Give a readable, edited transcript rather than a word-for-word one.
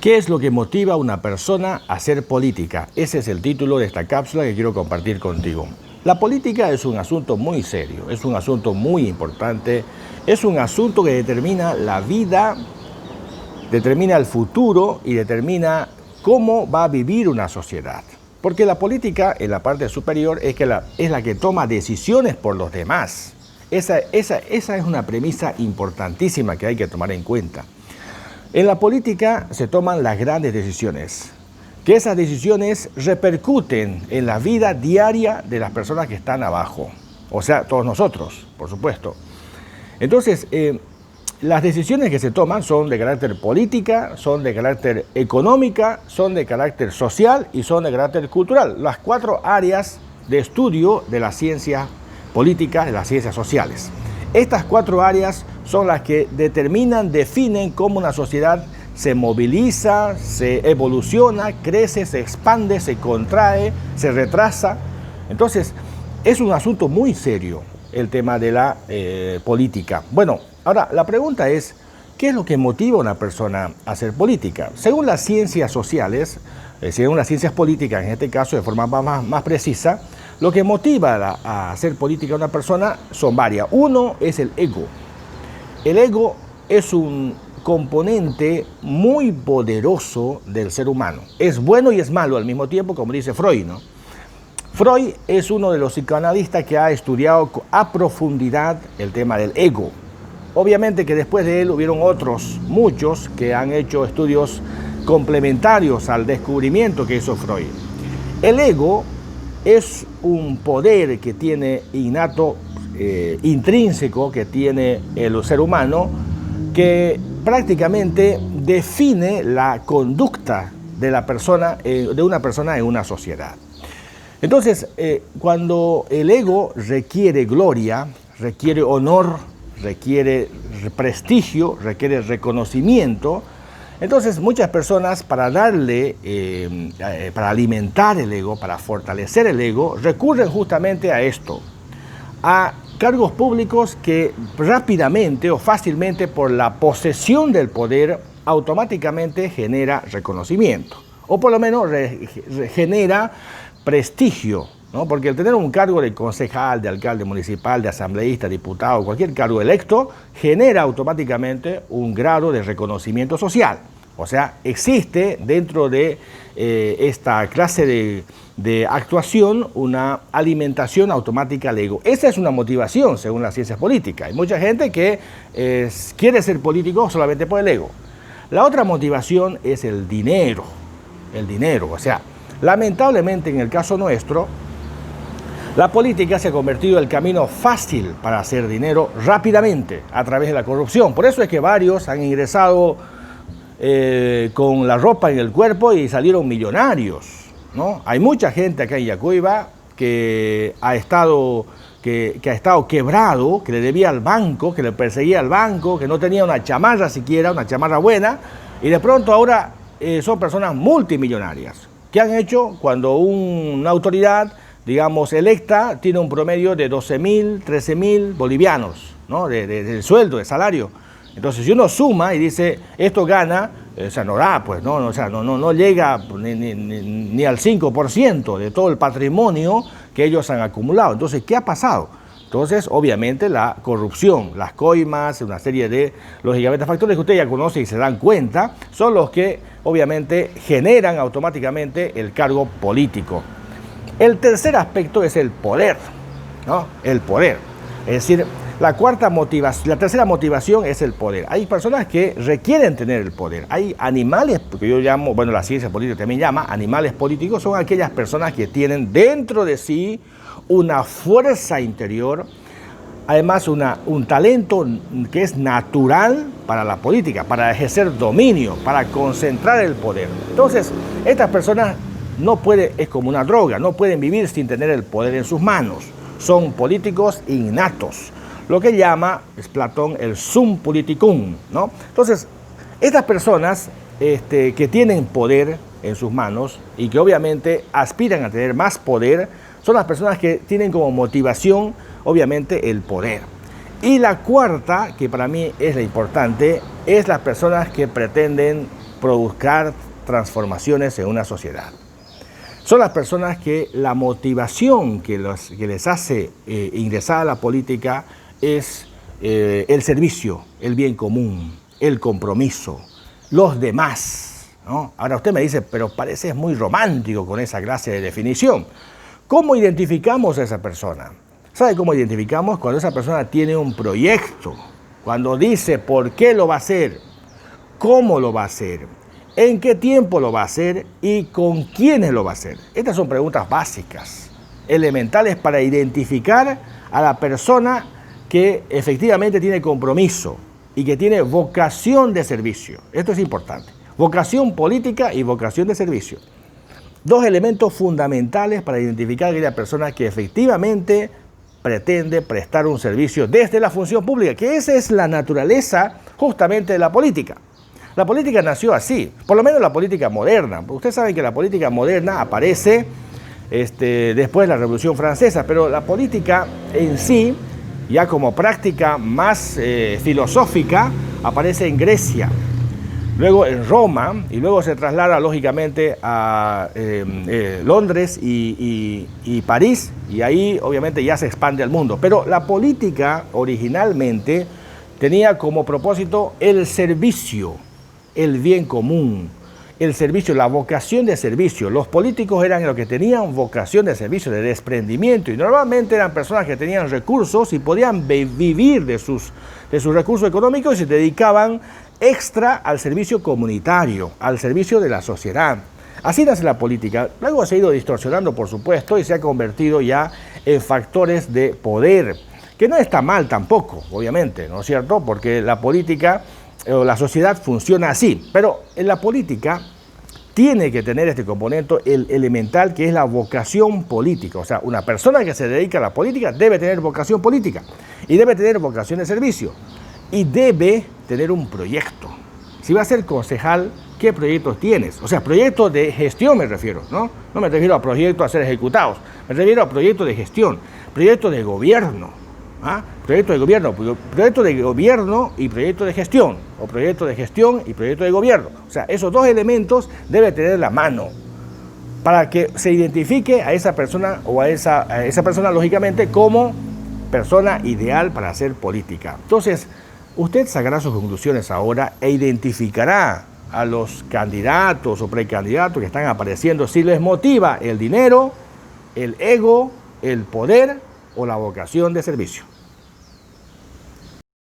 ¿Qué es lo que motiva a una persona a hacer política? Ese es el título de esta cápsula que quiero compartir contigo. La política es un asunto muy serio, es un asunto muy importante, es un asunto que determina la vida, determina el futuro y determina cómo va a vivir una sociedad. Porque la política, en la parte superior, es la que toma decisiones por los demás. Esa es una premisa importantísima que hay que tomar en cuenta. En la política se toman las grandes decisiones, que esas decisiones repercuten en la vida diaria de las personas que están abajo, o sea, todos nosotros, por supuesto. Entonces, las decisiones que se toman son de carácter política, son de carácter económica, son de carácter social y son de carácter cultural. Las 4 áreas de estudio de las ciencias políticas, de las ciencias sociales. Estas 4 áreas son las que determinan, definen cómo una sociedad se moviliza, se evoluciona, crece, se expande, se contrae, se retrasa. Entonces, es un asunto muy serio el tema de la política. Bueno, ahora la pregunta es, ¿qué es lo que motiva a una persona a hacer política? Según las ciencias sociales, según las ciencias políticas, en este caso de forma más precisa, lo que motiva a hacer política a una persona son varias. Uno es el ego. El ego es un componente muy poderoso del ser humano. Es bueno y es malo al mismo tiempo, como dice Freud, ¿no? Freud es uno de los psicoanalistas que ha estudiado a profundidad el tema del ego. Obviamente que después de él hubieron otros, muchos, que han hecho estudios complementarios al descubrimiento que hizo Freud. El ego es un poder que tiene innato, intrínseco, que tiene el ser humano, que prácticamente define la conducta de la persona, de una persona en una sociedad. Entonces, cuando el ego requiere gloria, requiere honor, requiere prestigio, requiere reconocimiento, entonces muchas personas para alimentar el ego, para fortalecer el ego, recurren justamente a esto, a cargos públicos que rápidamente o fácilmente por la posesión del poder automáticamente genera reconocimiento, o por lo menos genera prestigio, ¿no? Porque el tener un cargo de concejal, de alcalde municipal, de asambleísta, diputado, cualquier cargo electo, genera automáticamente un grado de reconocimiento social. O sea, existe dentro de esta clase de actuación una alimentación automática al ego. Esa es una motivación según las ciencias políticas. Hay mucha gente que quiere ser político solamente por el ego. La otra motivación es el dinero. El dinero, o sea, lamentablemente en el caso nuestro, la política se ha convertido en el camino fácil para hacer dinero rápidamente a través de la corrupción. Por eso es que varios han ingresado con la ropa en el cuerpo y salieron millonarios, ¿no? Hay mucha gente acá en Yacuiba que ha estado quebrado, que le debía al banco, que le perseguía al banco, que no tenía una chamarra siquiera, una chamarra buena, y de pronto ahora son personas multimillonarias. ¿Qué han hecho? Cuando una autoridad, digamos, electa, tiene un promedio de 12.000, 13.000 bolivianos, ¿no? de sueldo, de salario. Entonces, si uno suma y dice, esto gana, o sea, no da, pues, ¿no? O sea, no llega ni al 5% de todo el patrimonio que ellos han acumulado. Entonces, ¿qué ha pasado? Entonces, obviamente, la corrupción, las coimas, una serie de, lógicamente, factores que ustedes ya conocen y se dan cuenta, son los que, obviamente, generan automáticamente el cargo político. El tercer aspecto es el poder, ¿no? El poder. Es decir, la tercera motivación es el poder. Hay personas que requieren tener el poder. Hay animales, porque yo llamo, bueno, la ciencia política también llama, animales políticos, son aquellas personas que tienen dentro de sí una fuerza interior, además un talento que es natural para la política, para ejercer dominio, para concentrar el poder. Entonces, estas personas es como una droga, no pueden vivir sin tener el poder en sus manos. Son políticos innatos, lo que llama, es Platón, el sum politicum, ¿no? Entonces, estas personas que tienen poder en sus manos y que obviamente aspiran a tener más poder, son las personas que tienen como motivación, obviamente, el poder. Y la cuarta, que para mí es la importante, es las personas que pretenden provocar transformaciones en una sociedad. Son las personas que la motivación que les hace ingresar a la política es el servicio, el bien común, el compromiso, los demás, ¿no? Ahora usted me dice, pero parece muy romántico con esa clase de definición. ¿Cómo identificamos a esa persona? ¿Sabe cómo identificamos? Cuando esa persona tiene un proyecto, cuando dice por qué lo va a hacer, cómo lo va a hacer, en qué tiempo lo va a hacer y con quiénes lo va a hacer. Estas son preguntas básicas, elementales para identificar a la persona que efectivamente tiene compromiso y que tiene vocación de servicio. Esto es importante. Vocación política y vocación de servicio. Dos elementos fundamentales para identificar a aquella persona que efectivamente pretende prestar un servicio desde la función pública, que esa es la naturaleza justamente de la política. La política nació así, por lo menos la política moderna. Ustedes saben que la política moderna aparece después de la Revolución Francesa, pero la política en sí, ya como práctica más filosófica, aparece en Grecia, luego en Roma, y luego se traslada lógicamente a Londres y París, y ahí obviamente ya se expande al mundo. Pero la política originalmente tenía como propósito el servicio, el bien común, el servicio, la vocación de servicio. Los políticos eran los que tenían vocación de servicio, de desprendimiento, y normalmente eran personas que tenían recursos y podían vivir de sus recursos económicos y se dedicaban extra al servicio comunitario, al servicio de la sociedad. Así nace la política. Luego se ha ido distorsionando, por supuesto, y se ha convertido ya en factores de poder, que no está mal tampoco, obviamente, ¿no es cierto? Porque la política o la sociedad funciona así, pero en la política tiene que tener este componente elemental que es la vocación política. O sea, una persona que se dedica a la política debe tener vocación política y debe tener vocación de servicio y debe tener un proyecto. Si va a ser concejal, ¿qué proyectos tienes? O sea, proyectos de gestión me refiero, ¿no? No me refiero a proyectos a ser ejecutados, me refiero a proyectos de gestión, proyectos de gobierno. Proyecto de gobierno y proyecto de gestión, o proyecto de gestión y proyecto de gobierno. O sea, esos dos elementos debe tener la mano para que se identifique a esa persona o a esa persona, lógicamente, como persona ideal para hacer política. Entonces, usted sacará sus conclusiones ahora e identificará a los candidatos o precandidatos que están apareciendo si les motiva el dinero, el ego, el poder o la vocación de servicio.